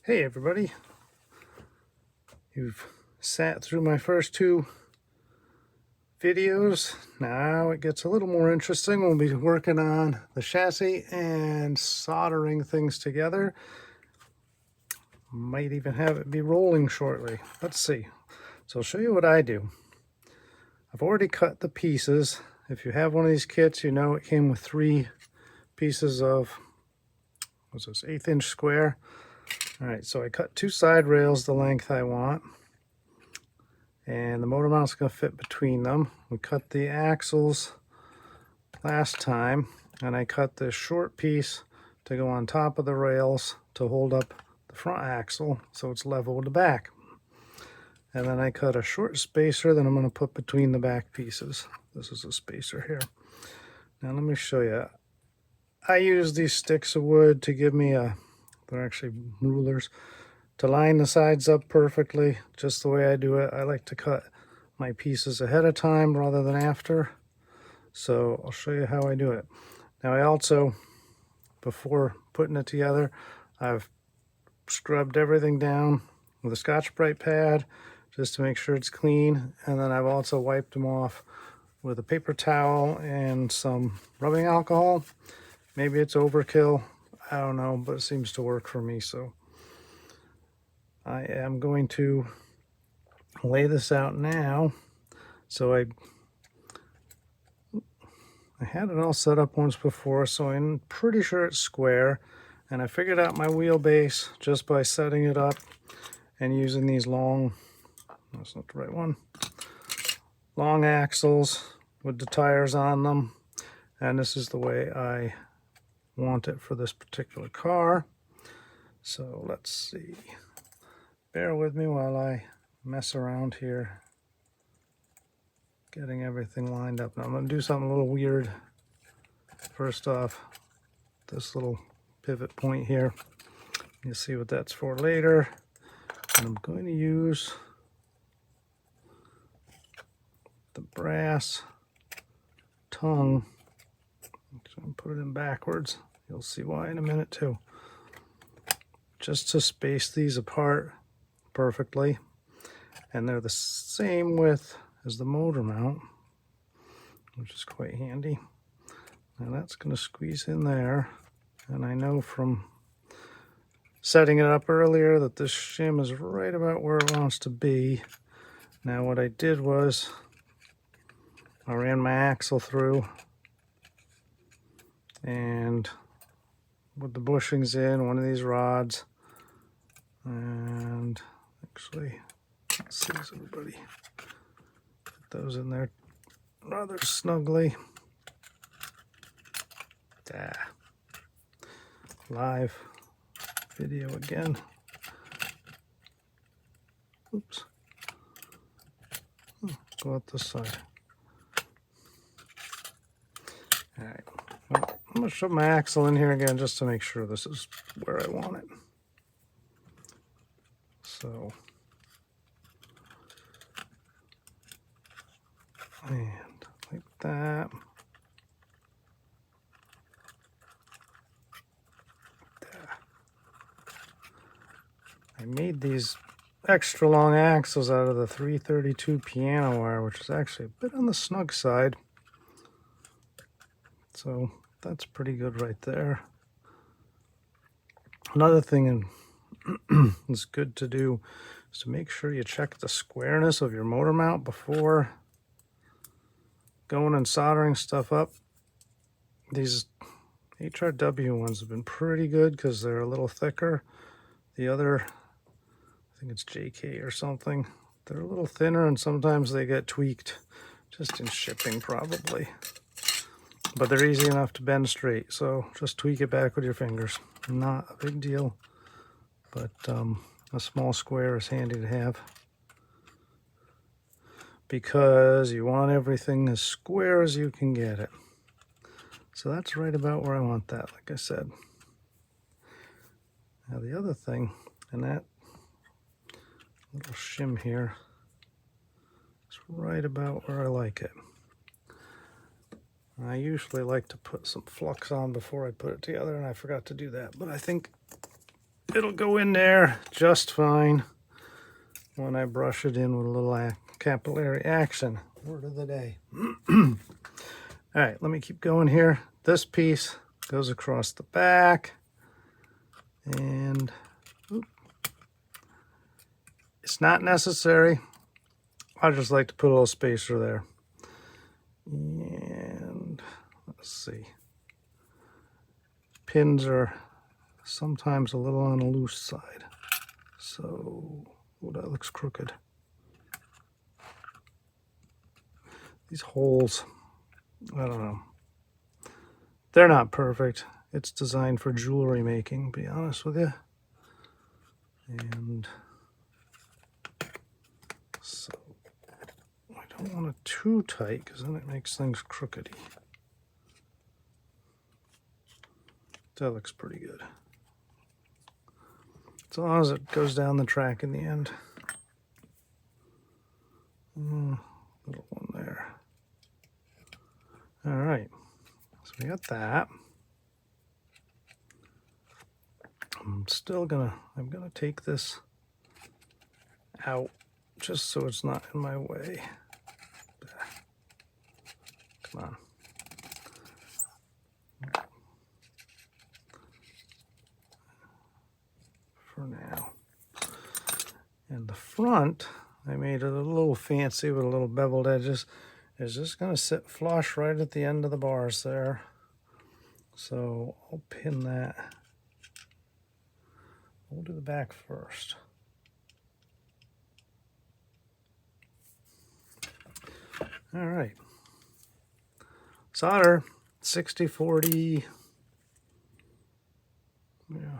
Hey everybody, you've sat through my first two videos. Now it gets a little more interesting. We'll be working on the chassis and soldering things together. Might even have it be rolling shortly. Let's see. So I'll show you what I do. I've already cut the pieces. If you have one of these kits, you know it came with 3 pieces of, what's this, 1/8" square. All right, so I cut 2 side rails the length I want, and the motor mount's going to fit between them. We cut the axles last time, and I cut this short piece to go on top of the rails to hold up the front axle so it's level with the back. And then I cut a short spacer that I'm going to put between the back pieces. This is a spacer here. Now let me show you. I use these sticks of wood to give me they're actually rulers, to line the sides up perfectly, just the way I do it. I like to cut my pieces ahead of time rather than after. So I'll show you how I do it. Now I also, before putting it together, I've scrubbed everything down with a Scotch-Brite pad just to make sure it's clean. And then I've also wiped them off with a paper towel and some rubbing alcohol. Maybe it's overkill, I don't know, but it seems to work for me. So I am going to lay this out now. So I had it all set up once before, so I'm pretty sure it's square. And I figured out my wheelbase just by setting it up and using these long, that's not the right one, long axles with the tires on them. And this is the way I want it for this particular car. So let's see. Bear with me while I mess around here, getting everything lined up. Now I'm going to do something a little weird. First off, this little pivot point here, you'll see what that's for later. And I'm going to use the brass tongue. So I'm put it in backwards. You'll see why in a minute too. Just to space these apart perfectly. And they're the same width as the motor mount, which is quite handy. Now that's going to squeeze in there. And I know from setting it up earlier that this shim is right about where it wants to be. Now what I did was I ran my axle through, and with the bushings in, one of these rods, and actually, let's see, everybody, put those in there rather snugly. Live video again. Oops. Go out this side. All right. Well, I'm going to shove my axle in here again just to make sure this is where I want it. So, and like that. I made these extra long axles out of the 332 piano wire, which is actually a bit on the snug side. So that's pretty good right there. Another thing is good to do is to make sure you check the squareness of your motor mount before going and soldering stuff up. These HRW ones have been pretty good because they're a little thicker. The other, I think it's JK or something, they're a little thinner, and sometimes they get tweaked just in shipping probably. But they're easy enough to bend straight, so just tweak it back with your fingers. Not a big deal, but a small square is handy to have because you want everything as square as you can get it. So that's right about where I want that, like I said. Now the other thing, and that little shim here is right about where I like it. I usually like to put some flux on before I put it together, and I forgot to do that. But I think it'll go in there just fine when I brush it in with a little capillary action. Word of the day. All right, let me keep going here. This piece goes across the back, and it's not necessary. I just like to put a little spacer there. And let's see. Pins are sometimes a little on the loose side. So, oh, that looks crooked. These holes, I don't know. They're not perfect. It's designed for jewelry making, to be honest with you. And so I don't want it too tight because then it makes things crookedy. That looks pretty good. As long as it goes down the track in the end. Little one there. All right, so we got that. I'm gonna take this out just so it's not in my way. Come on. For now. And the front, I made it a little fancy with a little beveled edges. Is just gonna sit flush right at the end of the bars there. So I'll pin that. We'll do the back first. All right. Solder 60-40. Yeah.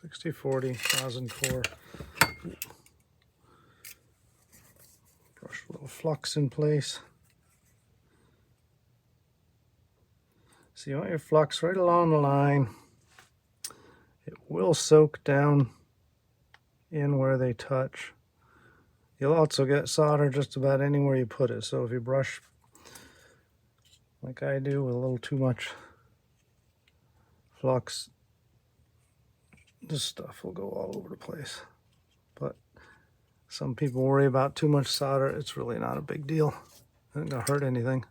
60-40, rosin core. Brush a little flux in place. So you want your flux right along the line. It will soak down in where they touch. You'll also get solder just about anywhere you put it. So if you brush like I do with a little too much flux, this stuff will go all over the place. But some people worry about too much solder. It's really not a big deal. It ain't gonna hurt anything.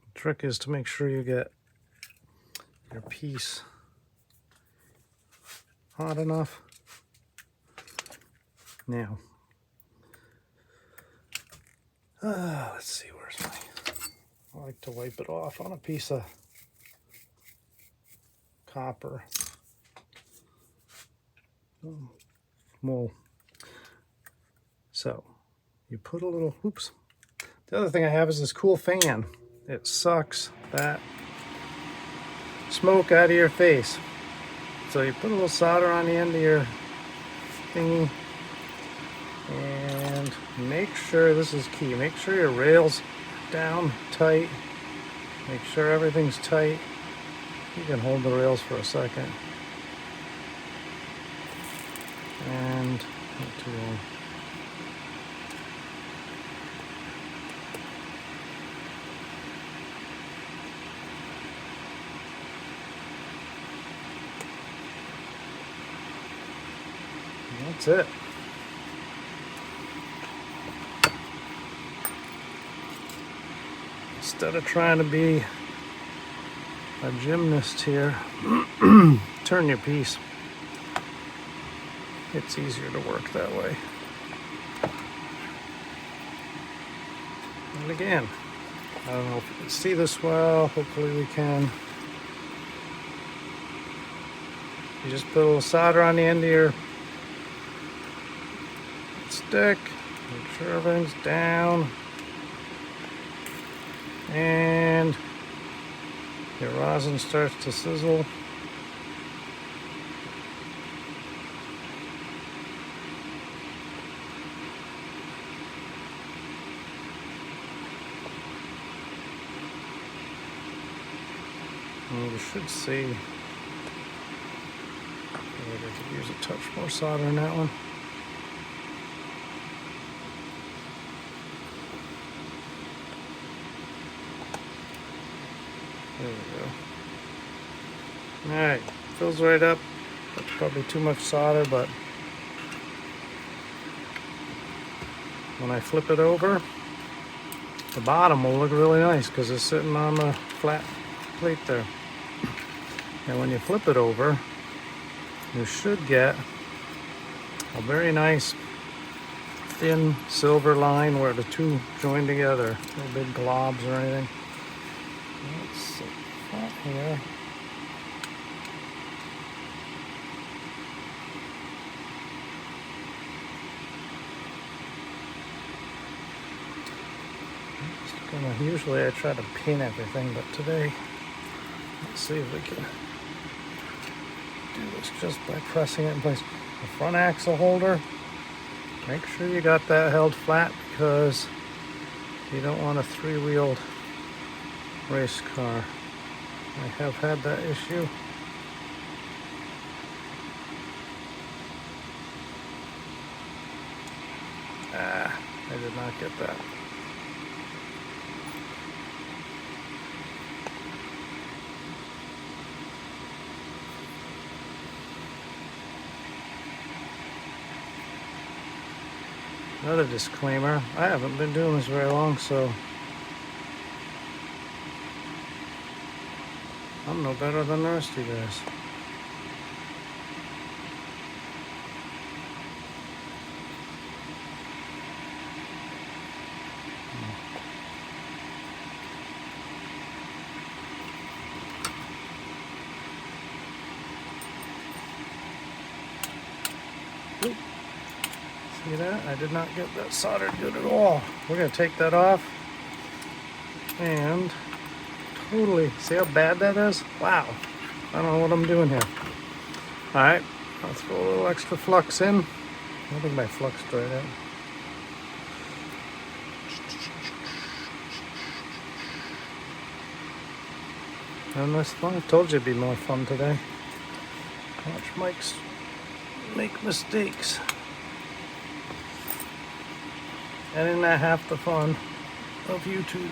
The trick is to make sure you get your piece hot enough. Now, let's see, where's my, I like to wipe it off on a piece of copper. Wool. So, you put a little, oops. The other thing I have is this cool fan. It sucks that smoke out of your face. So you put a little solder on the end of your thingy, and make sure, this is key, make sure your rail's down tight. Make sure everything's tight. You can hold the rails for a second. And not too long. And that's it. Instead of trying to be a gymnast here, turn your piece. It's easier to work that way. And again, I don't know if you can see this well, hopefully we can. You just put a little solder on the end of your stick, make sure everything's down, and your rosin starts to sizzle. And you should see, maybe I could use a touch more solder in that one. There we go. Alright, fills right up. probably too much solder, but when I flip it over, the bottom will look really nice because it's sitting on the flat plate there. And when you flip it over, you should get a very nice thin silver line where the two join together. No big globs or anything. Let's see that here. Usually I try to pin everything, but today, let's see if we can do this just by pressing it in place. The front axle holder, make sure you got that held flat because you don't want a three-wheeled race car. I have had that issue. I did not get that. Another disclaimer, I haven't been doing this very long, so I'm no better than the rest of you guys. See that? I did not get that soldered good at all. We're going to take that off and totally, see how bad that is? Wow. I don't know what I'm doing here. Alright, I'll throw a little extra flux in. I think my flux dried out. And this fun. I told you it'd be more fun today. Watch Mike's make mistakes. And isn't that half the fun of YouTube?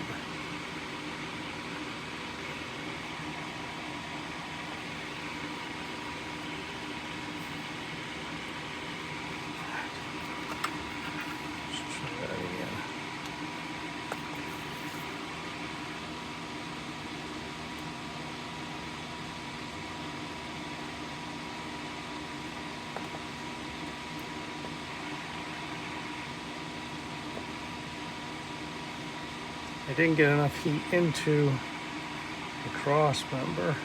Let's try that again. I didn't get enough heat into the cross member.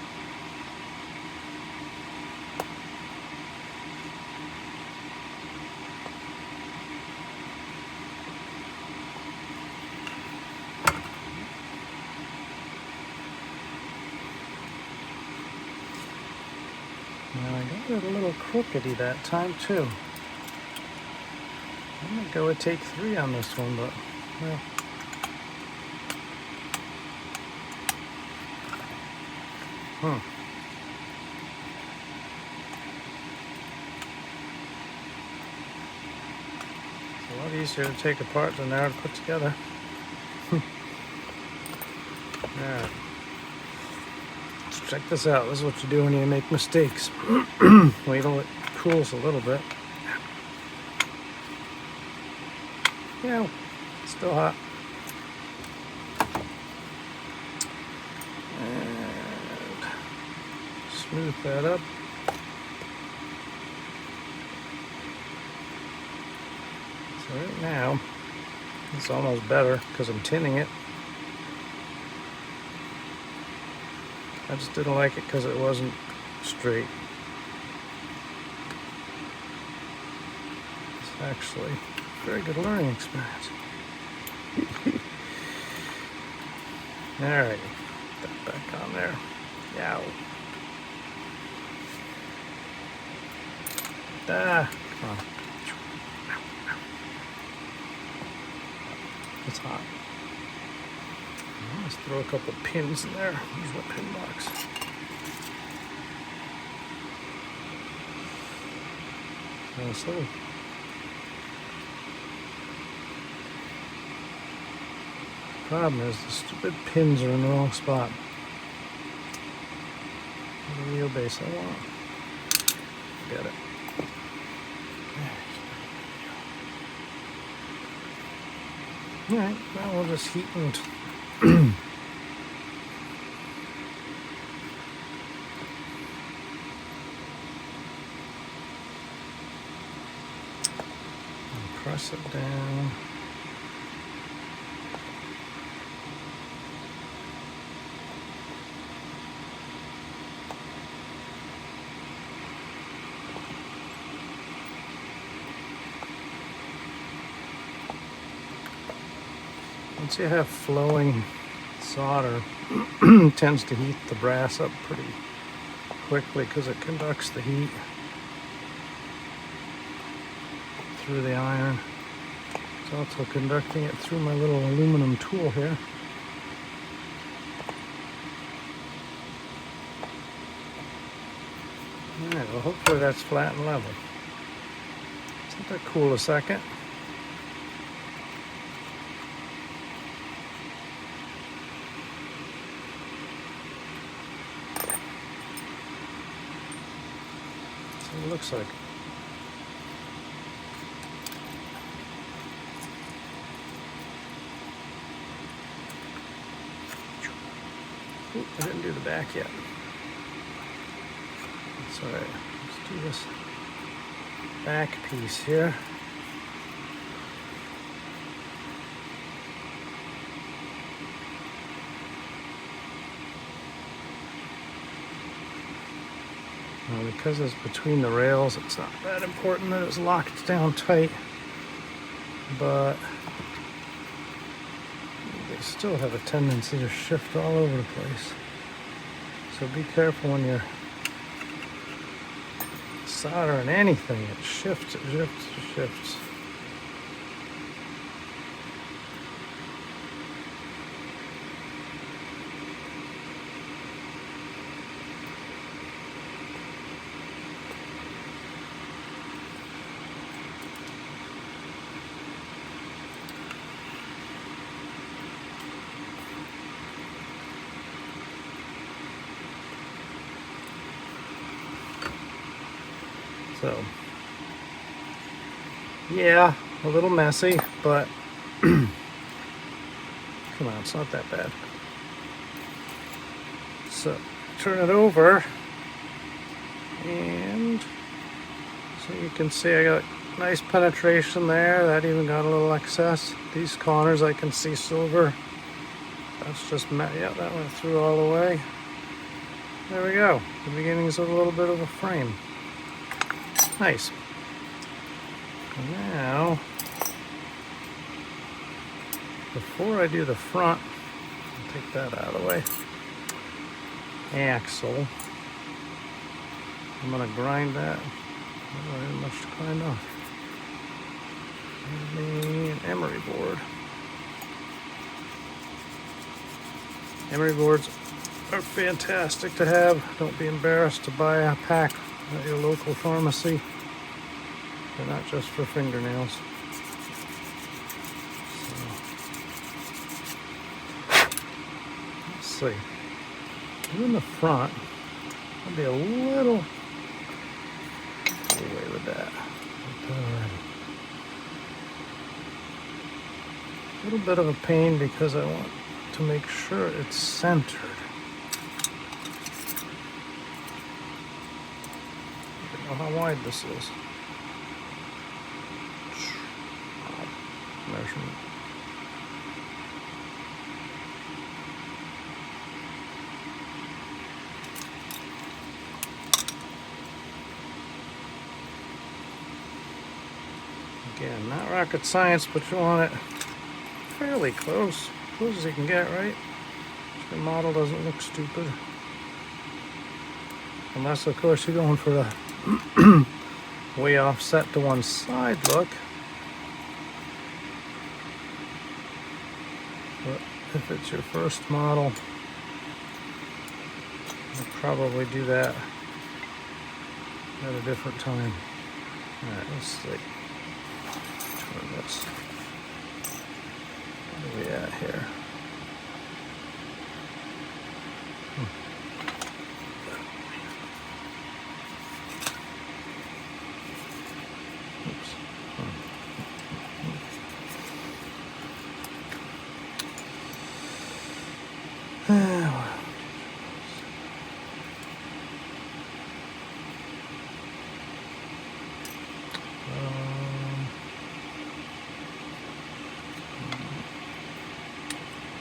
Now I got it a little crookedy that time too. I'm gonna go with take 3 on this one, but well. It's a lot easier to take apart than they are to put together. Alright. So check this out. This is what you do when you make mistakes. Wait till it cools a little bit. Yeah, still hot. Smooth that up. So right now, it's almost better because I'm tinning it. I just didn't like it because it wasn't straight. It's actually a very good learning experience. Alright, put that back on there. Yow. Ah, come on. It's hot. Let's throw a couple pins in there. Use my pin box. So problem is the stupid pins are in the wrong spot. The wheelbase I want. get it. Alright, now we'll just heat and press it down. Once you have flowing solder, tends to heat the brass up pretty quickly because it conducts the heat through the iron. It's also conducting it through my little aluminum tool here. Alright, well hopefully that's flat and level. Let that cool a second. So it looks like. Ooh, I didn't do the back yet. That's all right. Let's do this back piece here. Now, because it's between the rails, it's not that important that it's locked down tight, but they still have a tendency to shift all over the place. So be careful when you're soldering anything. It shifts, it shifts, it shifts. So, yeah, a little messy, but come on, it's not that bad. So, turn it over, and so you can see I got nice penetration there. That even got a little excess. These corners I can see silver. That's just, yeah, that went through all the way. There we go. The beginnings of a little bit of a frame. Nice. Now, before I do the front, I'll take that out of the way, axle, I'm going to grind that. I don't have much to grind off. An emery board. Emery boards are fantastic to have. Don't be embarrassed to buy a pack at your local pharmacy. They're not just for fingernails. So, let's see. In the front, I'll be a little away with that. A little bit of a pain because I want to make sure it's centered. How wide this is. Measurement. Again, not rocket science, but you want it fairly close as you can get, right? So your model doesn't look stupid. Unless, of course, you're going for the way offset to one side look. But if it's your first model, you'll probably do that at a different time. Alright, let's see. Turn this. Where are we at here?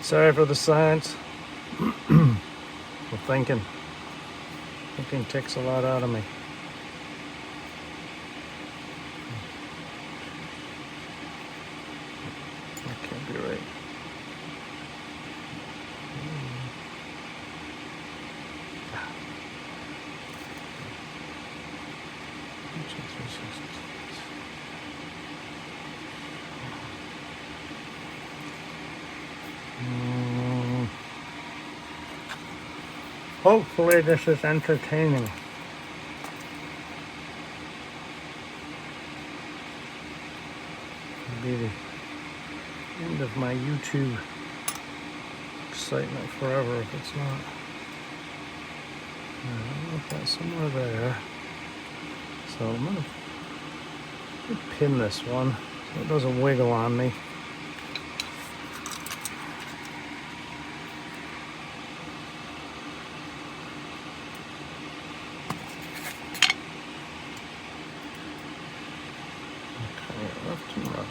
Sorry for the silence. I'm thinking. Thinking takes a lot out of me. That can't be right. Hopefully this is entertaining. It'll be the end of my YouTube excitement forever if it's not. I don't know if that's somewhere there. So I'm gonna pin this one so it doesn't wiggle on me. Okay, left and right.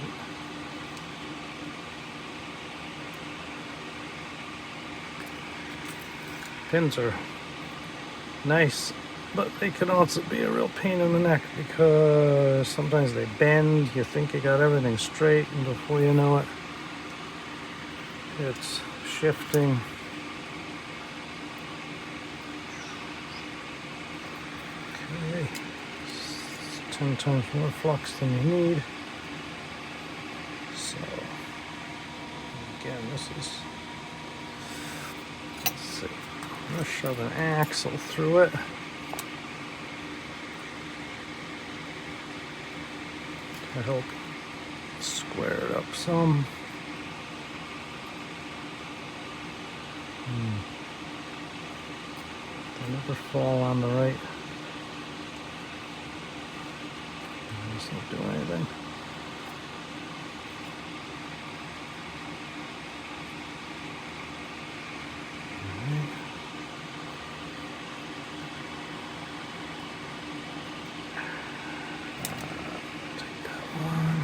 Pins are nice, but they can also be a real pain in the neck because sometimes they bend. You think you got everything straight, and before you know it, it's shifting. Okay, it's 10 times more flux than you need. So, again, this is, let's see, I'm going to shove an axle through it. To help square it up some. They never fall on the right. Just not doing anything. Take that one.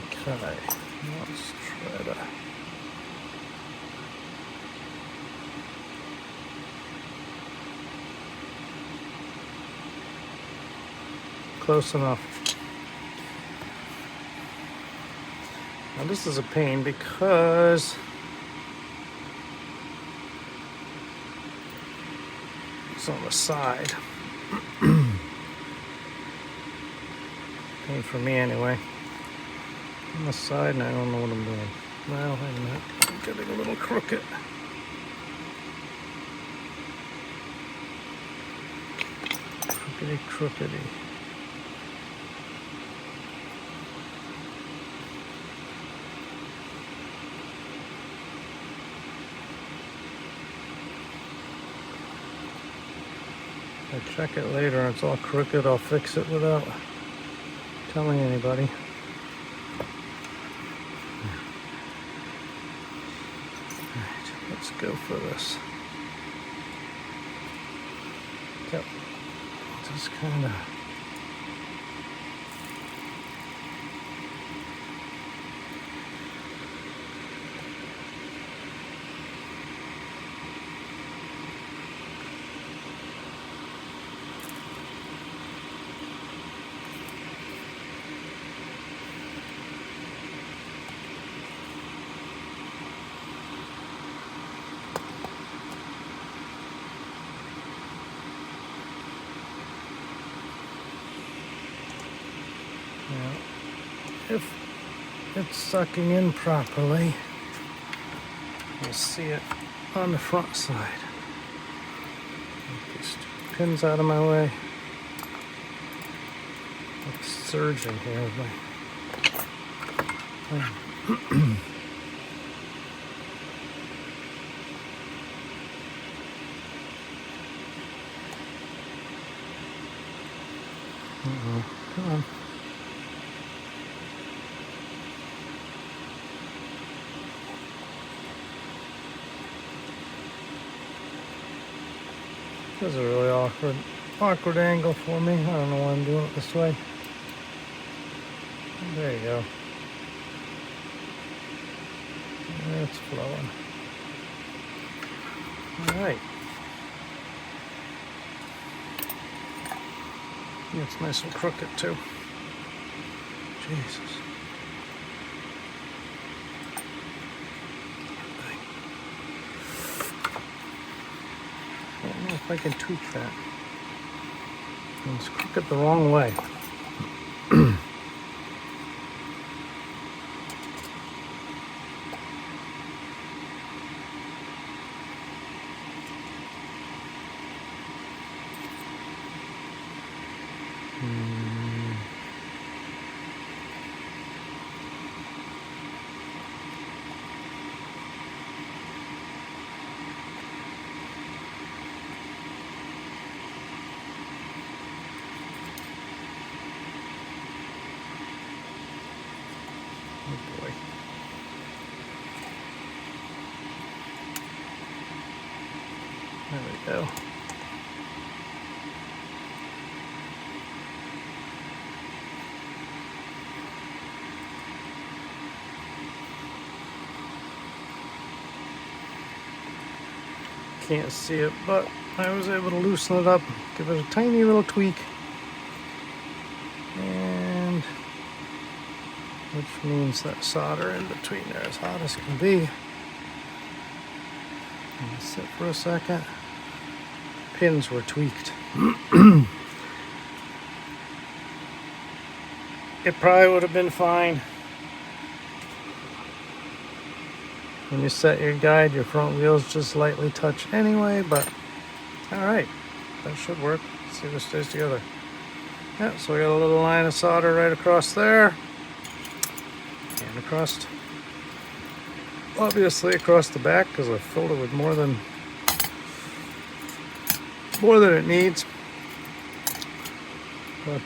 Okay, let's try to. Close enough. Now this is a pain because it's on the side. Pain for me anyway. On the side, and I don't know what I'm doing. Well, wait a minute. I'm getting a little crooked. Crookedy. If I check it later and it's all crooked, I'll fix it without telling anybody. Alright, let's go for this. Yep. Just kind of. If it's sucking in properly, you'll see it on the front side. Get these pins out of my way. It's surging here. Come on. This is a really awkward angle for me. I don't know why I'm doing it this way. There you go. It's flowing. All right. It's nice and crooked too. Jesus. I don't know if I can tweak that. It's crooked the wrong way. Oh boy. There we go. Can't see it, but I was able to loosen it up, give it a tiny little tweak, and which means that solder in between there as hot as can be. Sit for a second. Pins were tweaked. It probably would have been fine. When you set your guide, your front wheels just lightly touch anyway, but all right, that should work. Let's see if it stays together. Yeah, so we got a little line of solder right across there, and across, obviously across the back, because I filled it with more than it needs. But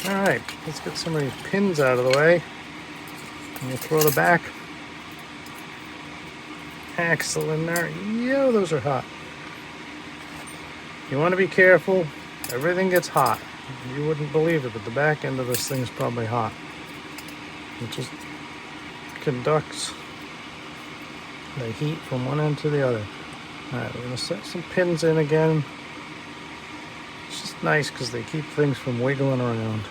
all right, let's get some of these pins out of the way, and we'll throw the back axle in there. Yeah, those are hot. You want to be careful. Everything gets hot. You wouldn't believe it, but the back end of this thing's probably hot. It just conducts the heat from one end to the other. All right, we're going to set some pins in again. It's just nice because they keep things from wiggling around.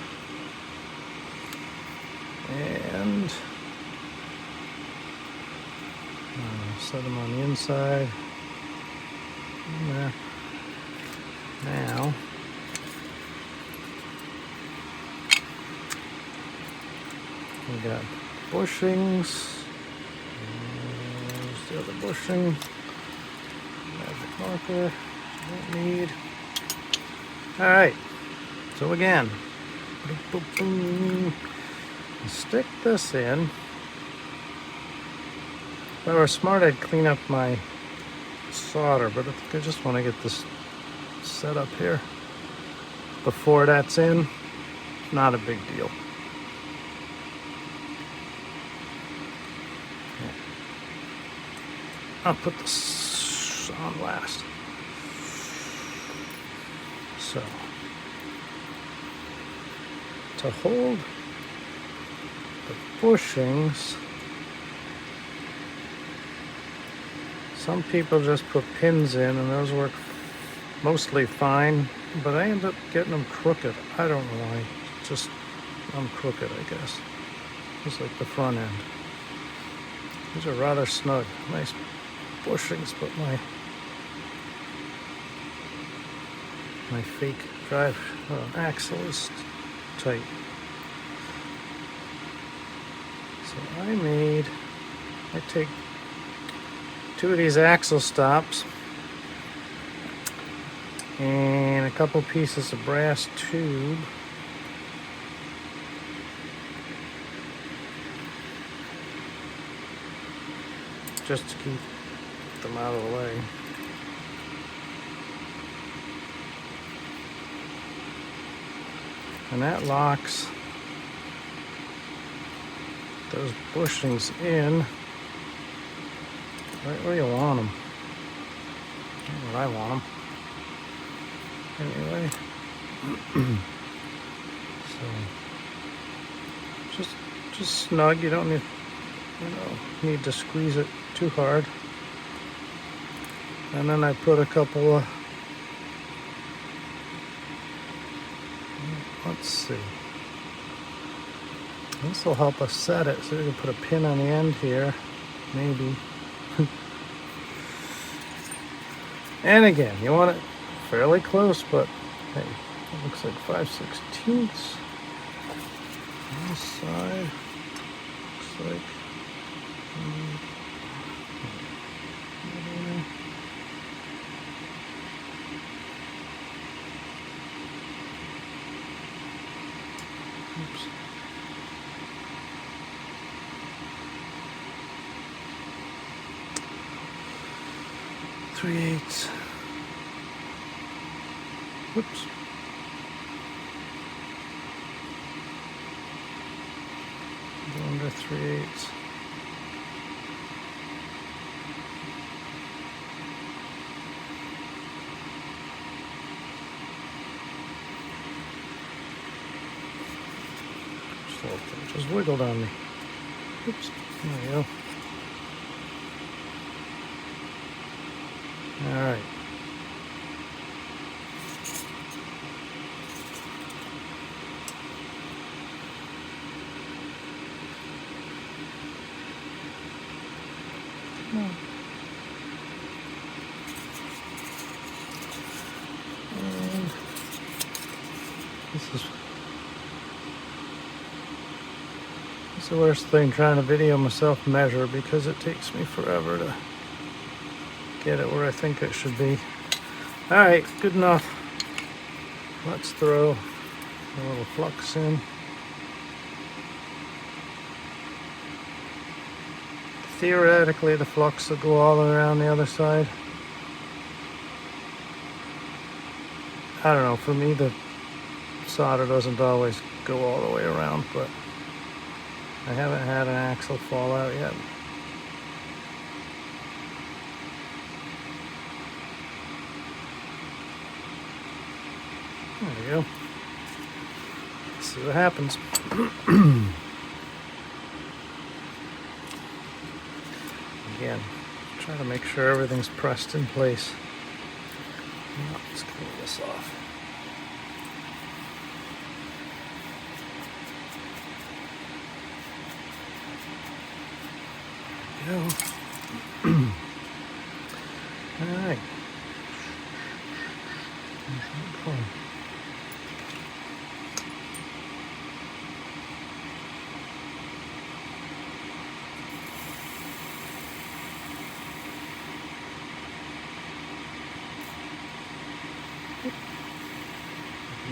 And set them on the inside. In there. Now, we got bushings. There's the other bushing. Magic marker. Don't need. All right. So again, boom, boom, boom. Stick this in. If I were smart, I'd clean up my solder, but I think I just want to get this set up here before that's in. Not a big deal. I'll put this on last. So, to hold the bushings, some people just put pins in and those work mostly fine, but I end up getting them crooked. I don't know why. Just, I'm crooked, I guess. Just like the front end. These are rather snug. Nice bushings, but my fake drive axle is tight. So I take two of these axle stops and a couple pieces of brass tube. Just to keep them out of the way. And that locks those bushings in right where you want them. Not where I want them. Anyway, so just snug. You don't need need to squeeze it too hard. And then I put a couple of, let's see, this will help us set it. So we can put a pin on the end here, maybe. And again, you want it fairly close, but hey, it looks like 5/16 on this side. Looks like. Oops. Three-eighths. Whoops. Under 3/8. Just wiggled on me. Oops. There we go. All right. And this is the worst thing, trying to video myself measure, because it takes me forever to get it where I think it should be. All right, good enough. Let's throw a little flux in. Theoretically, the flux will go all around the other side. I don't know, for me the solder doesn't always go all the way around, but I haven't had an axle fall out yet. There we go. Let's see what happens. Again, try to make sure everything's pressed in place. Let's clean this off. There we go. All right.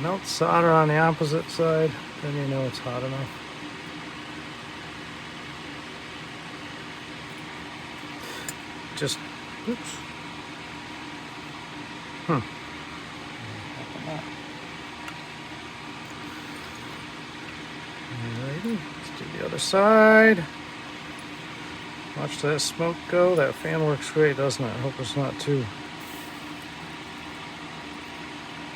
Melt solder on the opposite side, then you know it's hot enough. Just, oops. Alrighty, let's do the other side. Watch that smoke go. That fan works great, doesn't it? I hope it's not too.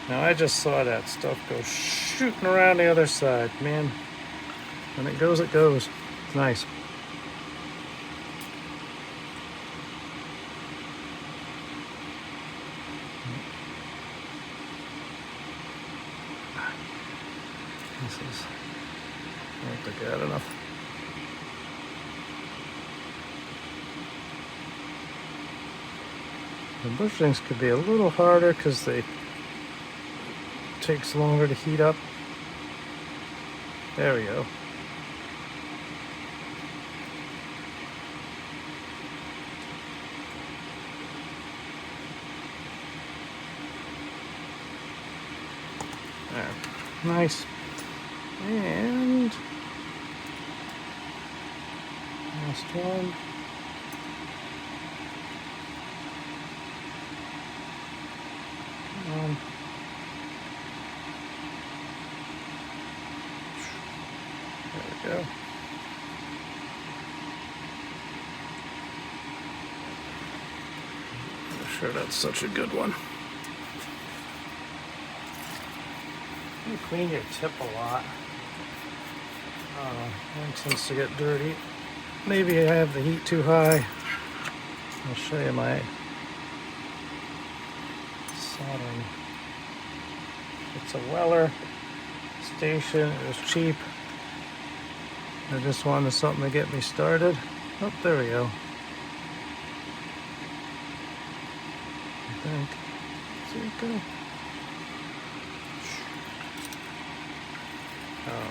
Now I just saw that stuff go shooting around the other side, man. When it goes, it goes. It's nice. This is, I don't think I had enough. The bushings could be a little harder because they takes longer to heat up. There we go. There. Nice. And last one. There we go. I'm sure that's such a good one. You clean your tip a lot. It tends to get dirty. maybe I have the heat too high. I'll show you my soldering. It's a Weller station. It was cheap. I just wanted something to get me started. Oh, there we go. I think. See it go? Oh,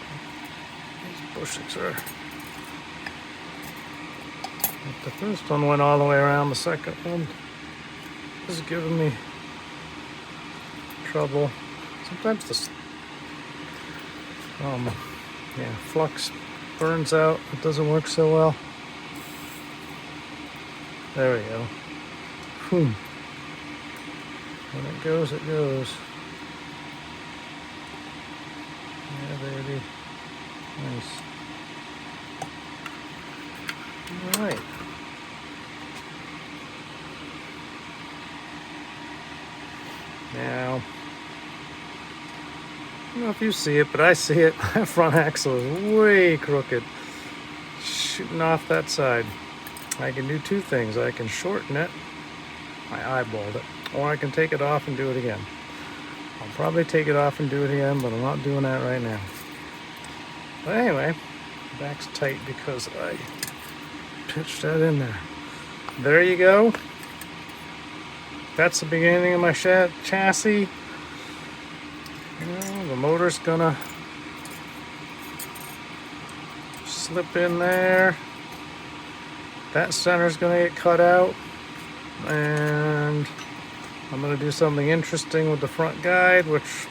these bushes are. If the first one went all the way around, the second one is giving me trouble. Sometimes the flux burns out. It doesn't work so well. There we go. When it goes, it goes. Yeah, baby. Nice. All right. Now, I don't know if you see it, but I see it. My front axle is way crooked, shooting off that side. I can do two things. I can shorten it, I eyeballed it, or I can take it off and do it again. I'll probably take it off and do it again, but I'm not doing that right now. But anyway, back's tight because I pitched that in there. There you go. That's the beginning of my chassis. You know, the motor's gonna slip in there. That center's gonna get cut out. And I'm gonna do something interesting with the front guide, which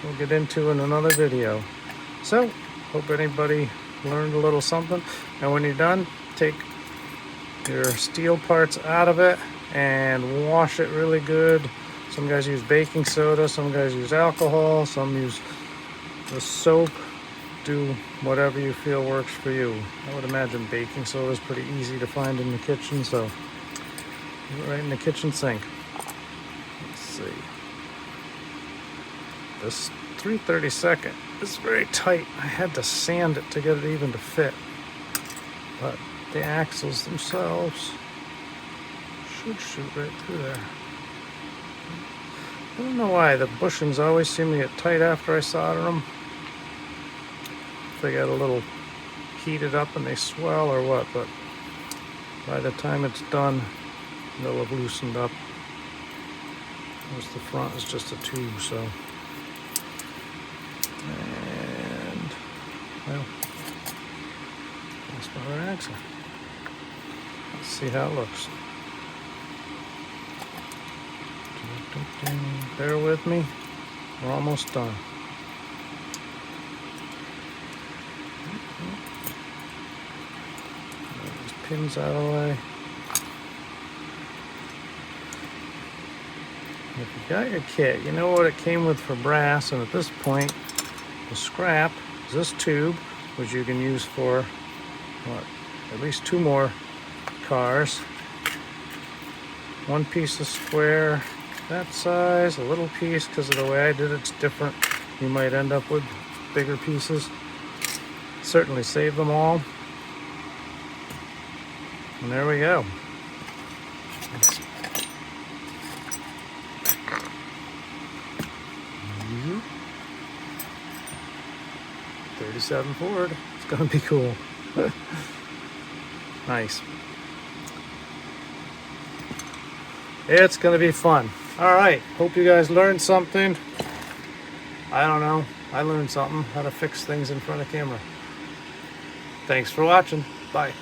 we'll get into in another video. So, hope anybody learned a little something. And when you're done, take your steel parts out of it and wash it really good. Some guys use baking soda, some guys use alcohol, some use the soap. Do whatever you feel works for you. I would imagine baking soda is pretty easy to find in the kitchen, so do it right in the kitchen sink. Let's see. This 3/32 is very tight. I had to sand it to get it even to fit. But the axles themselves should shoot right through there. I don't know why the bushings always seem to get tight after I solder them. If they get a little heated up and they swell or what, but by the time it's done, they'll have loosened up. Most the front is just a tube, so. And, well, that's my other axle. Let's see how it looks. Bear with me, we're almost done. These pins out of the way. If you got your kit, you know what it came with for brass, and at this point, the scrap is this tube, which you can use for, what, at least 2 more cars. 1 piece of square, that size, a little piece, because of the way I did it's different. You might end up with bigger pieces. Certainly save them all. And there we go. 37 Ford. It's gonna be cool. Nice. It's gonna be fun. All right, hope you guys learned something. I don't know, I learned something, how to fix things in front of camera. Thanks for watching. Bye.